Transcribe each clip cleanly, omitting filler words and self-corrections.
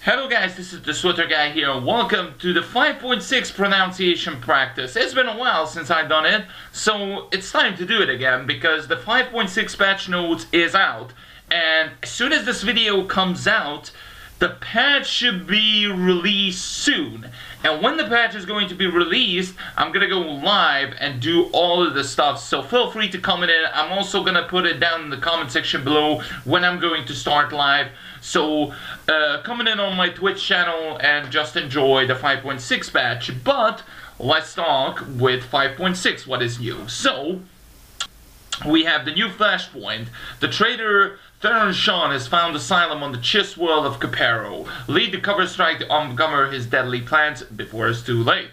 Hello guys, this is the SWTOR guy here. Welcome to the 5.6 pronunciation practice. It's been a while since I've done it, so it's time to do it again because the 5.6 patch notes is out. And as soon as this video comes out, the patch should be released soon. And when the patch is going to be released, I'm gonna go live and do all of the stuff. So feel free to comment in. I'm also gonna put it down in the comment section below when I'm going to start live. So comment in on my Twitch channel and just enjoy the 5.6 patch. But let's talk with 5.6, what is new. So we have the new flashpoint. The traitor Theron Sean has found asylum on the chess world of Capero. Lead the cover strike to uncover his deadly plans before it's too late.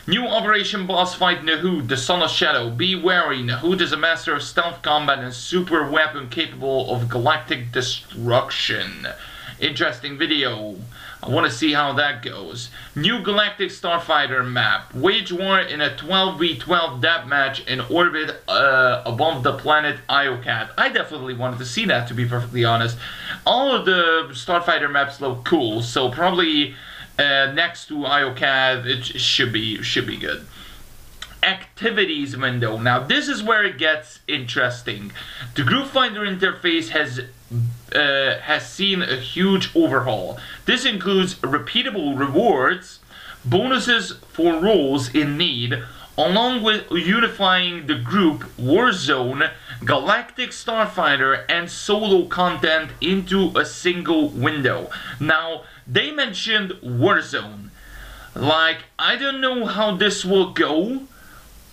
New Operation Boss Fight Nahud, the Son of Shadow. Be wary, Nahud is a master of stealth combat and super weapon capable of galactic destruction. Interesting video. I want to see how that goes. New Galactic Starfighter map. Wage war in a 12v12 deathmatch in orbit above the planet Iocat. I definitely wanted to see that, to be perfectly honest. All of the Starfighter maps look cool, so probably next to Iocat it should be good. Activities window. Now this is where it gets interesting. The Group Finder interface has seen a huge overhaul. This includes repeatable rewards, bonuses for roles in need, along with unifying the group, Warzone, Galactic Starfighter, and solo content into a single window. Now, they mentioned Warzone. Like, I don't know how this will go,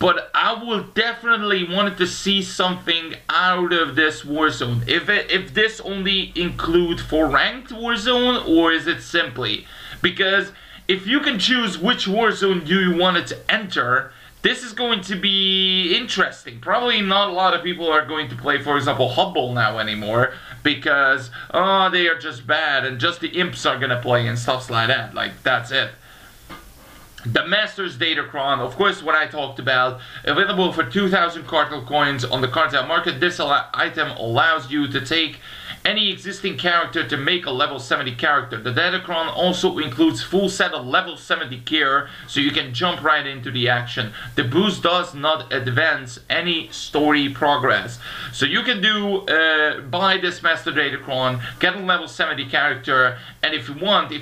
but I will definitely want to see something out of this Warzone. If this only include for ranked Warzone, or is it simply? Because if you can choose which Warzone you wanted to enter, this is going to be interesting. Probably not a lot of people are going to play, for example, Hubble now anymore, because, oh, they are just bad, and just the imps are gonna play and stuff like that. Like, that's it. The Master's Datacron, of course, what I talked about, available for 2,000 Cardinal coins on the Cardinal market. This item allows you to take any existing character to make a level 70 character. The Datacron also includes full set of level 70 gear, so you can jump right into the action. The boost does not advance any story progress. So you can do, buy this Master Datacron, get a level 70 character, and if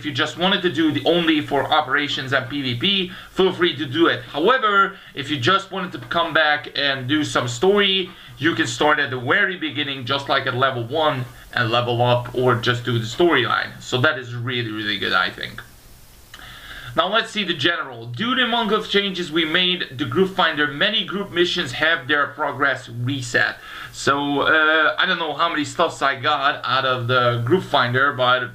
you just wanted to do the only for operations and PvP, feel free to do it. However, if you just wanted to come back and do some story, you can start at the very beginning, just like at level 1, and level up, or just do the storyline. So that is really, really good, I think. Now let's see the general. Due to among the changes we made, the Group Finder, many group missions have their progress reset. So, I don't know how many stuffs I got out of the Group Finder, but,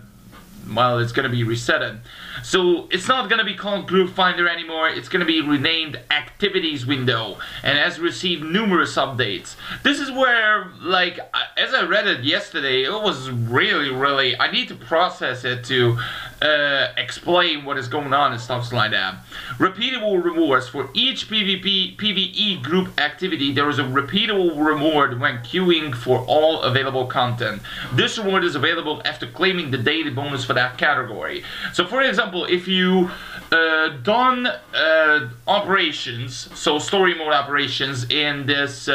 well, it's gonna be resetted. So it's not gonna be called Group Finder anymore, it's gonna be renamed Activities Window, and has received numerous updates. This is where, like, as I read it yesterday, it was really, I need to process it to explain what is going on and stuff like that. Repeatable rewards. For each PvE group activity, there is a repeatable reward when queuing for all available content. This reward is available after claiming the daily bonus for that category. So for example, if you done operations, so story mode operations in this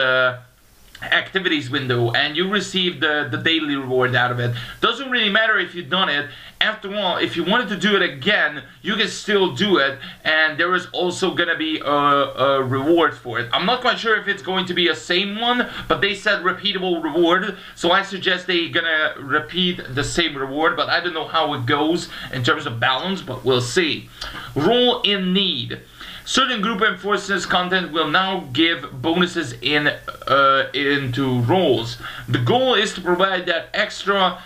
activities window, and you receive the daily reward out of it, doesn't really matter if you've done it. After all, if you wanted to do it again, you can still do it, and there is also gonna be a reward for it. I'm not quite sure if it's going to be a same one, but they said repeatable reward, so I suggest they're gonna repeat the same reward, but I don't know how it goes in terms of balance, but we'll see. Role in need. Certain group enforcers content will now give bonuses into roles. The goal is to provide that extra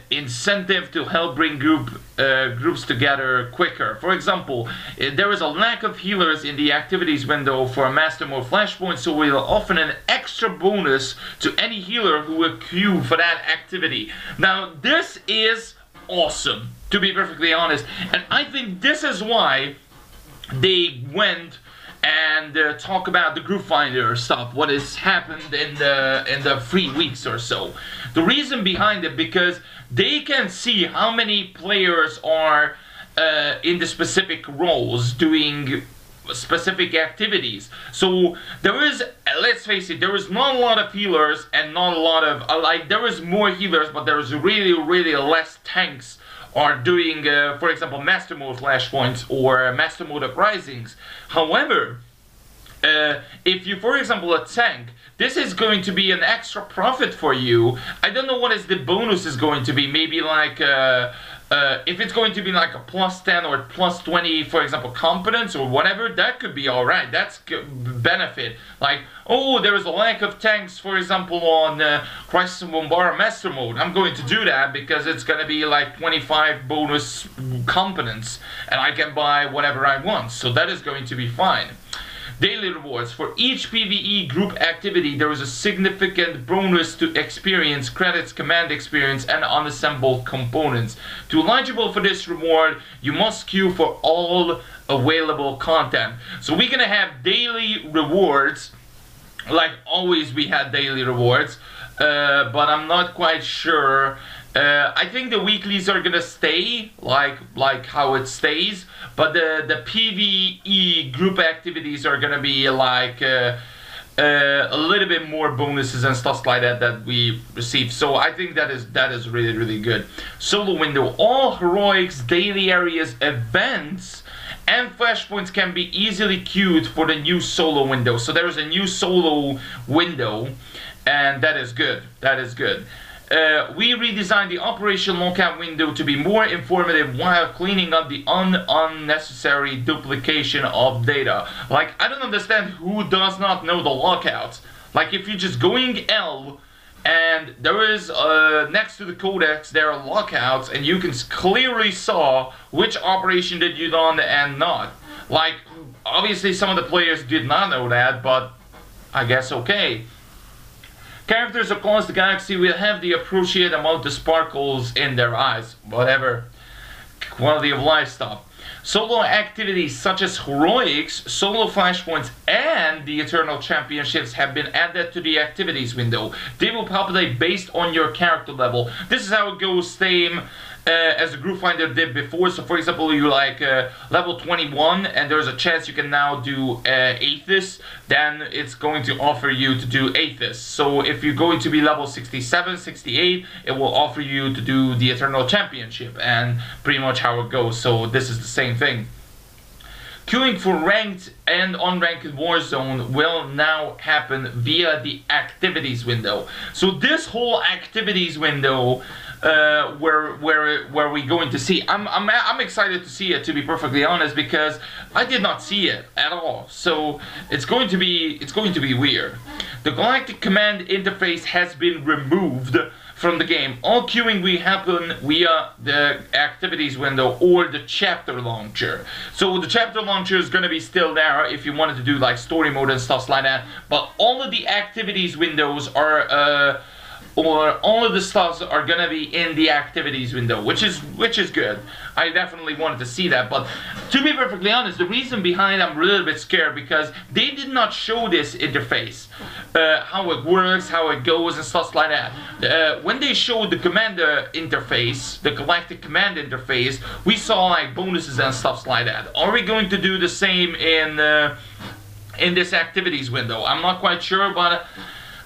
incentive to help bring groups together quicker. For example, there is a lack of healers in the activities window for a Master Mode Flashpoint, so we'll offer an extra bonus to any healer who will queue for that activity. Now, this is awesome, to be perfectly honest, and I think this is why they went and talk about the Group Finder stuff, what has happened in the 3 weeks or so. The reason behind it, because they can see how many players are in the specific roles doing specific activities. So there is, let's face it, there is not a lot of healers and not a lot of like, there is more healers, but there is really less tanks are doing for example master mode flashpoints or master mode uprisings. However, if you, for example, a tank, this is going to be an extra profit for you. I don't know what is the bonus is going to be. Maybe like if it's going to be like a +10 or +20, for example, competence or whatever, that could be alright. That's benefit. Like, oh, there is a lack of tanks, for example, on Crisis and Bombara Master Mode. I'm going to do that because it's going to be like 25 bonus competence, and I can buy whatever I want. So that is going to be fine. Daily rewards. For each PvE group activity, there is a significant bonus to experience, credits, command experience, and unassembled components. To eligible for this reward, you must queue for all available content. So we're gonna have daily rewards, like always we had daily rewards, but I'm not quite sure. I think the weeklies are gonna stay like how it stays, but the PvE group activities are gonna be like a little bit more bonuses and stuff like that we receive. So I think that is really good. Solo window. All heroics, daily areas, events, and flashpoints can be easily queued for the new solo window. So there is a new solo window, and that is good. That is good. We redesigned the operation lockout window to be more informative while cleaning up the unnecessary duplication of data. Like, I don't understand who does not know the lockouts. Like, if you're just going L and there is next to the codex there are lockouts, and you can clearly saw which operation did you done and not. Like, obviously some of the players did not know that, but I guess okay. Characters across the galaxy will have the appropriate amount of sparkles in their eyes. Whatever. Quality of life stuff. Solo activities such as heroics, solo flashpoints, and the Eternal Championships have been added to the activities window. They will populate based on your character level. This is how it goes, same as the group finder did before. So for example, you like level 21 and there's a chance you can now do Aethys, then it's going to offer you to do Aethys. So if you're going to be level 67, 68, it will offer you to do the Eternal Championship, and pretty much how it goes. So this is the same thing. Queuing for ranked and unranked Warzone will now happen via the activities window. So this whole activities window where we're going to see, I'm excited to see it, to be perfectly honest, because I did not see it at all. So it's going to be weird. The Galactic Command interface has been removed from the game. All queuing will happen via the activities window or the chapter launcher. So the chapter launcher is going to be still there if you wanted to do like story mode and stuff like that, but all of the activities windows are or all of the stuffs are gonna be in the activities window, which is good. I definitely wanted to see that, but to be perfectly honest, the reason behind I'm a little bit scared because they did not show this interface, how it works, how it goes, and stuff like that. When they showed the commander interface, the Galactic Command interface, we saw like bonuses and stuff like that. Are we going to do the same in this activities window? I'm not quite sure, but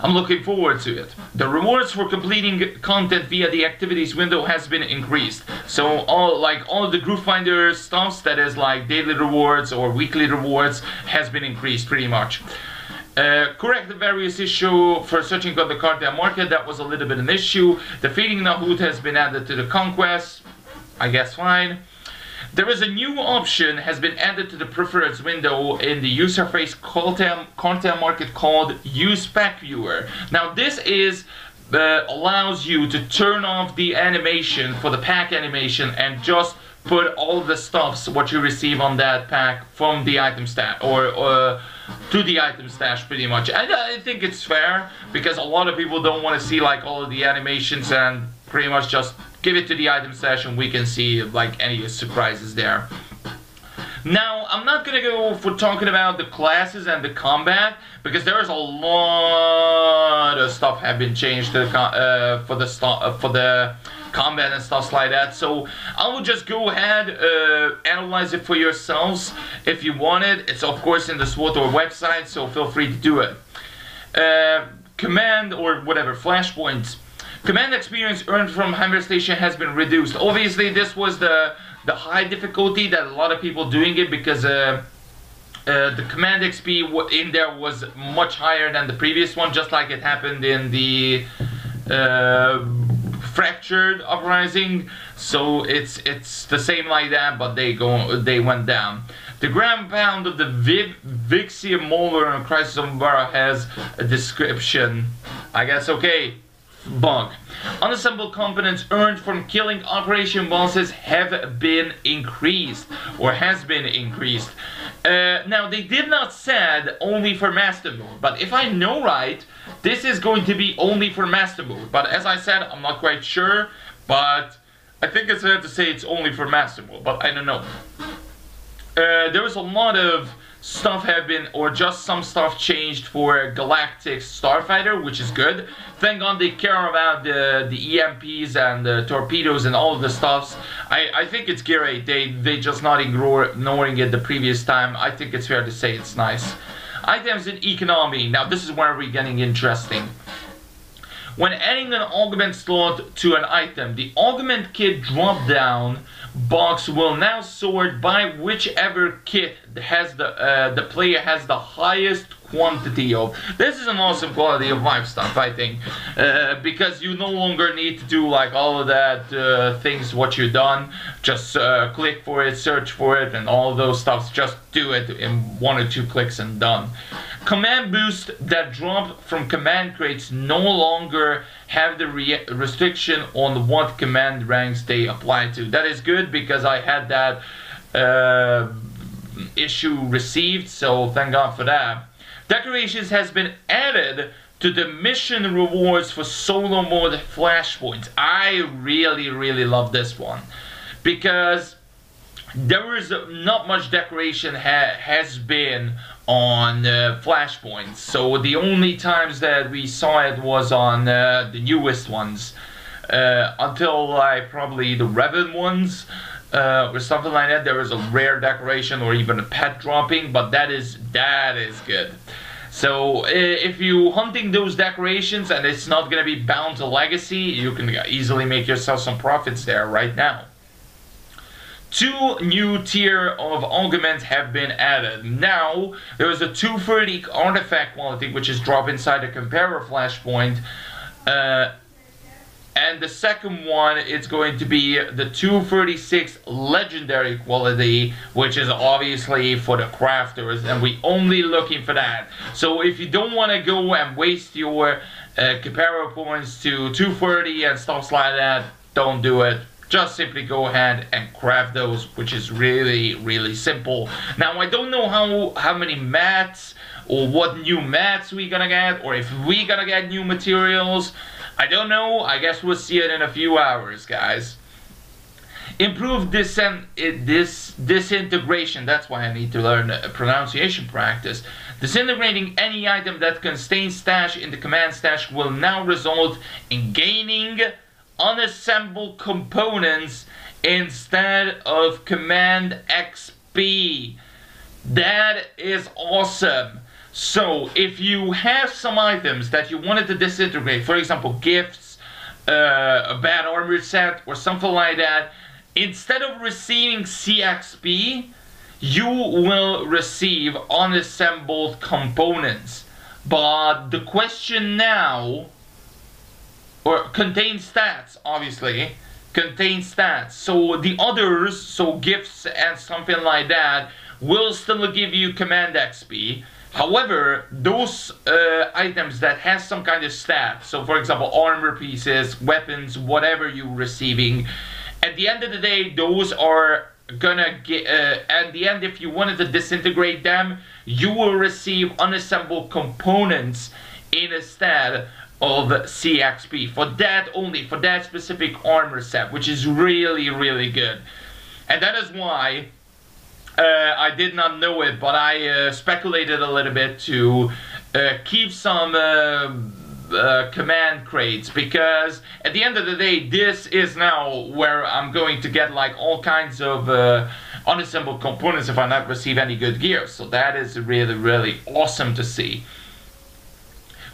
I'm looking forward to it. The rewards for completing content via the activities window has been increased. So all of the group finder stuffs, that is like daily rewards or weekly rewards, has been increased pretty much. Correct the various issue for searching on the cartel market. That was a little bit an issue. Defeating Nahut has been added to the conquest. I guess fine. There is a new option has been added to the preference window in the user face content market called Use Pack Viewer. Now this is allows you to turn off the animation for the pack animation and just put all the stuffs what you receive on that pack from the item stash or to the item stash pretty much. I think it's fair because a lot of people don't want to see like all of the animations, and pretty much just give it to the item stash and we can see like any surprises there. Now, I'm not gonna go for talking about the classes and the combat, because there is a lot of stuff have been changed to the for the combat and stuff like that. So I will just go ahead, analyze it for yourselves if you want it. It's of course in the SWTOR website, so feel free to do it. Command or whatever flashpoints. Command experience earned from Hammer Station has been reduced. Obviously, this was the high difficulty that a lot of people doing it, because the command XP in there was much higher than the previous one, just like it happened in the Fractured Uprising. So it's the same like that, but they went down. The ground pound of the Vixia Molar and Crisis of Umbrella has a description. I guess okay. Bug. Unassembled components earned from killing operation bosses have been increased, or has been increased. Now, they did not said only for Master Mode, but if I know right, this is going to be only for Master Mode. But as I said, I'm not quite sure, but I think it's fair to say it's only for Master Mode, but I don't know. There was a lot of stuff have been, or just some stuff changed for Galactic Starfighter, which is good. Thank God they care about the EMPs and the torpedoes and all of the stuffs. I think it's great. They just not ignoring it the previous time. I think it's fair to say it's nice. Items in economy. Now this is where we're getting interesting. When adding an augment slot to an item, the augment kit drop-down box will now sort by whichever kit has the player has the highest quantity of. This is an awesome quality of life stuff, I think, because you no longer need to do like all of that things what you've done. Just click for it, search for it, and all of those stuffs. Just do it in 1 or 2 clicks and done. Command boost that drop from command crates no longer have the restriction on what command ranks they apply to. That is good, because I had that issue received, so thank God for that. Decorations has been added to the mission rewards for solo mode flashpoints. I really love this one, because there is not much decoration has been on flashpoints. So the only times that we saw it was on the newest ones, until like probably the Revan ones, or something like that. There is a rare decoration or even a pet dropping, but that is good. So if you hunting those decorations and it's not gonna be bound to legacy, you can easily make yourself some profits there right now. 2 new tier of augments have been added. Now, there is a 230 artifact quality, which is drop inside the comparer flashpoint. And the second one is going to be the 236 legendary quality, which is obviously for the crafters, and we only looking for that. So if you don't want to go and waste your comparer points to 230 and stuff like that, don't do it. Just simply go ahead and craft those, which is really simple. Now, I don't know how many mats or what new mats we gonna get, or if we gonna get new materials. I don't know. I guess we'll see it in a few hours, guys. Improved disintegration. That's why I need to learn pronunciation practice. Disintegrating any item that contains stash in the command stash will now result in gaining unassembled components instead of command XP. That is awesome. So if you have some items that you wanted to disintegrate, for example gifts, a bad armor set or something like that, instead of receiving CXP, you will receive unassembled components. But the question now, or contains stats, obviously, contains stats. So the others, so gifts and something like that, will still give you command XP. However, those items that has some kind of stat, so for example armor pieces, weapons, whatever you're receiving, at the end of the day, those are gonna get, at the end, if you wanted to disintegrate them, you will receive unassembled components instead of CXP. For that only, for that specific armor set, which is really good. And that is why I did not know it, but I speculated a little bit to keep some command crates, because at the end of the day, this is now where I'm going to get like all kinds of unassembled components if I not receive any good gear. So that is really, really awesome to see.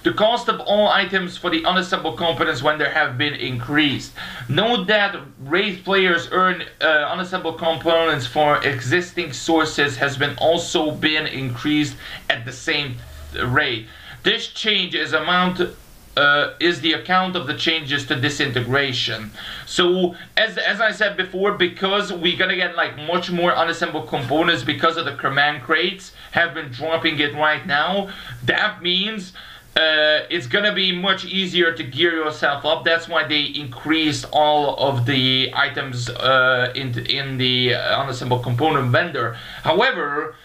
The cost of all items for the unassembled components when there have been increased. Note that raid players earn unassembled components for existing sources has been also been increased at the same rate. This change is the account of the changes to disintegration. So as I said before, because we're gonna get like much more unassembled components because of the command crates have been dropping it right now, that means it's gonna be much easier to gear yourself up. That's why they increased all of the items in the unassembled component vendor. However,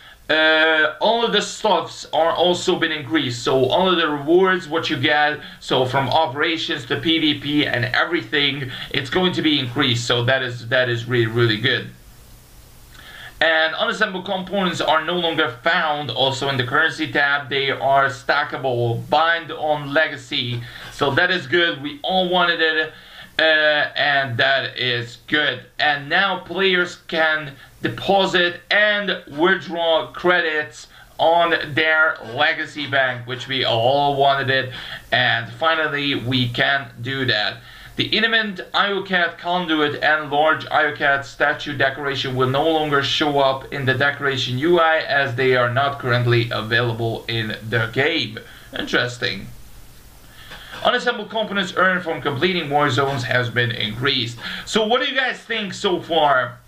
all of the stuffs are also been increased, so all of the rewards, what you get, so from operations to PvP and everything, it's going to be increased. So that is really, really good. And unassembled components are no longer found also in the currency tab. They are stackable, bind on legacy, so that is good. We all wanted it, and that is good. And now players can deposit and withdraw credits on their legacy bank, which we all wanted it, and finally we can do that. The intimate IOCAT conduit and large IOCAT statue decoration will no longer show up in the decoration UI as they are not currently available in the game. Interesting. Unassembled components earned from completing war zones has been increased. So what do you guys think so far?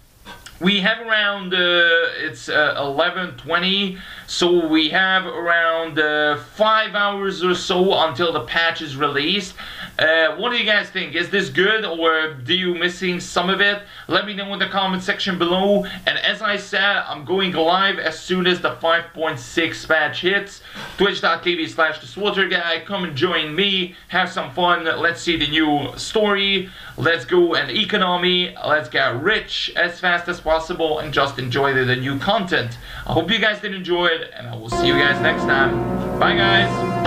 We have around, it's 11:20, so we have around 5 hours or so until the patch is released. What do you guys think? Is this good, or do you missing some of it? Let me know in the comment section below. And as I said, I'm going live as soon as the 5.6 patch hits. Twitch.tv/SWTOR. Come and join me, have some fun, let's see the new story, let's go and economy, let's get rich as fast as possible, and just enjoy the new content. I hope you guys did enjoy it, and I will see you guys next time. Bye guys!